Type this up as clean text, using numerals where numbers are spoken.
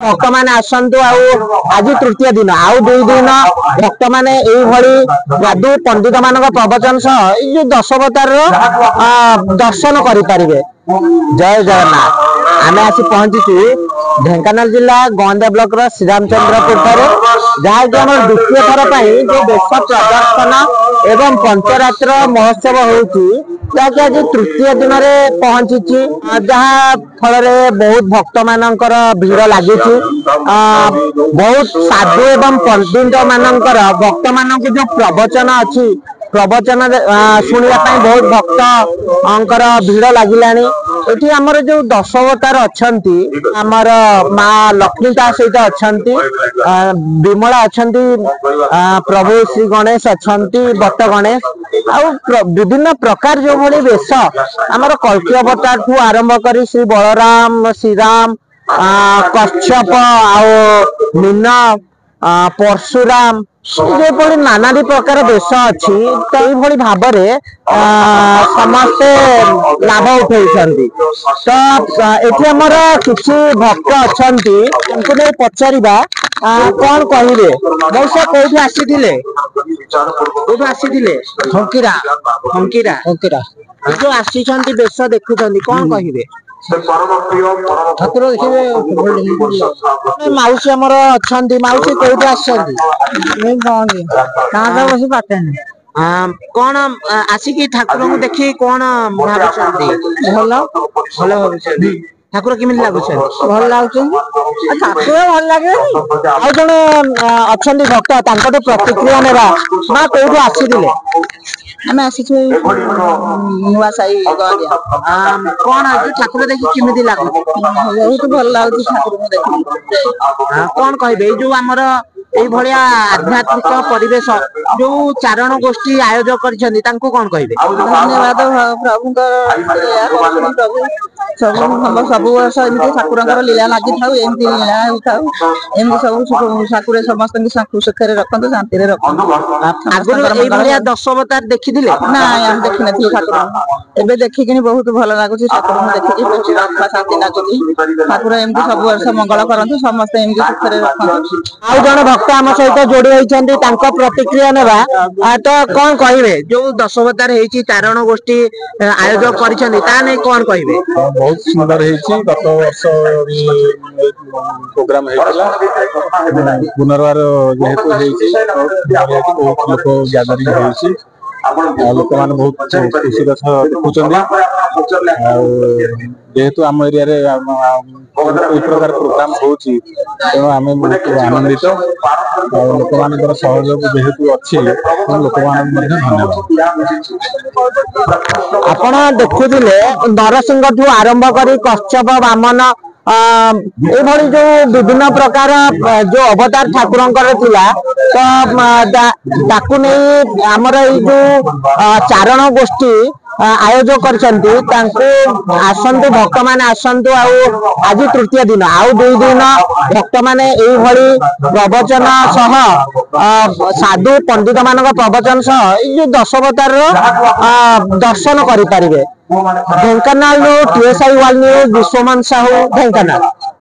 भक्त मैंने आसतु आज तृतीय दिन आउ दुई दिन भक्त मैंने साधु पंडित मान प्रवचन सह जो दशावतार दर्शन करें। जय जगन्नाथ। आम आसी पहुंची ढेंकानाल जिला गोंदिया ब्लॉक श्रीरामचंद्रपुर जहाँकि द्वितीय थर जो बेश प्रदर्शन एवं पंचरात्र महोत्सव होगी आज तृतीय दिन में पहुंची जहाँ फल बहुत भक्त मानकर भीड़ लगी बहुत साधु एवं पंडित मानकर भक्त मान जो प्रवचन अच्छी प्रवचन शुणा बहुत भक्त भीड़ लगिलानी। ये आमर जो दशावतार अच्छा आमर माँ लक्ष्मी ता सहित अच्छा विमला अच्छा प्रभु श्री गणेश अच्छा बट गणेश विभिन्न प्रकार जो भाई वेश आमर कल्की अवतार ठू आरंभ कर श्री बलराम श्रीराम कच्छप आ मीना परशुराम जो नाना प्रकार वेश अच्छी भाव में समस्ते लाभ उठे तो ये आमर किसी भक्त अच्छा नहीं पचार कौन कहे मौसा कौन आसी हंकीरा हंकीरा हंकीरा जो आसी बेश देखुं कौन कहे ठाकुर देखिए मौसी आमर अच्छा मौसी कौट आस कौन आसिक ठाकुर को देखी कौन भल भल भाई ठाकुर केमी लगुच भल लगुच ठाकुर भल लगे आ जड़े अच्छा भक्त प्रतिक्रिया नेबा माँ कौटू आसी आम आसी नुआ साई कौन ठाकुर देखी केमी लगुच बहुत भल लगुच ठाकुर को देखी कौन कहे जो आमर ये आध्यात्मिक परिवेश जो चारण गोष्ठी आयोजक कौन कहे धन्यवाद प्रभु प्रभु सब वर्ष एमती ठाकुर लीला लगी था एमती लीला होता सब ठाकुर समस्त सुखे रखते शांति रखते दशावतार देखी ना देखी नी ठाकुर एवं देखिकी बहुत भल लगुच ठाकुर देखिए बहुत आत्मा शांति लगुच ठाकुर एमती सब वर्ष मंगल करते समस्त एमती सुखे रखते आउ जन भक्त आम सहित जोड़ी होती प्रतिक्रिया नेबा तो कौन कहे जो दशावतार चारण गोष्ठी आयोजक कर कौन कहे बहुत सुंदर गत वर्ष प्रोग्राम पुनर्वार जेहेतु बहुत लोक गैदरिंग लोक मैंने बहुत खुशी देखुं जेहेतु आम एरिया प्रकार प्रोग्राम होम बहुत आनंदित लोक मान सहयोग जेहेतु अच्छी लोक धन्यवाद। आपण देखुले नरसिंह ठू आरंभ कर कच्छप वामन ये जो विभिन्न प्रकार जो अवतार ठाकुर तो नहीं आमर जो चारण गोष्ठी आयोजक आसतु भक्त मैंने आसतु आज तृतीय दिन आउ दुई दिन भक्त मैंने प्रवचन सह साधु पंडित मान प्रवचन सह जो दशावतार दर्शन करें। Dhenkanal TSI 1 news Vishwaman Sahu Dhenkanal.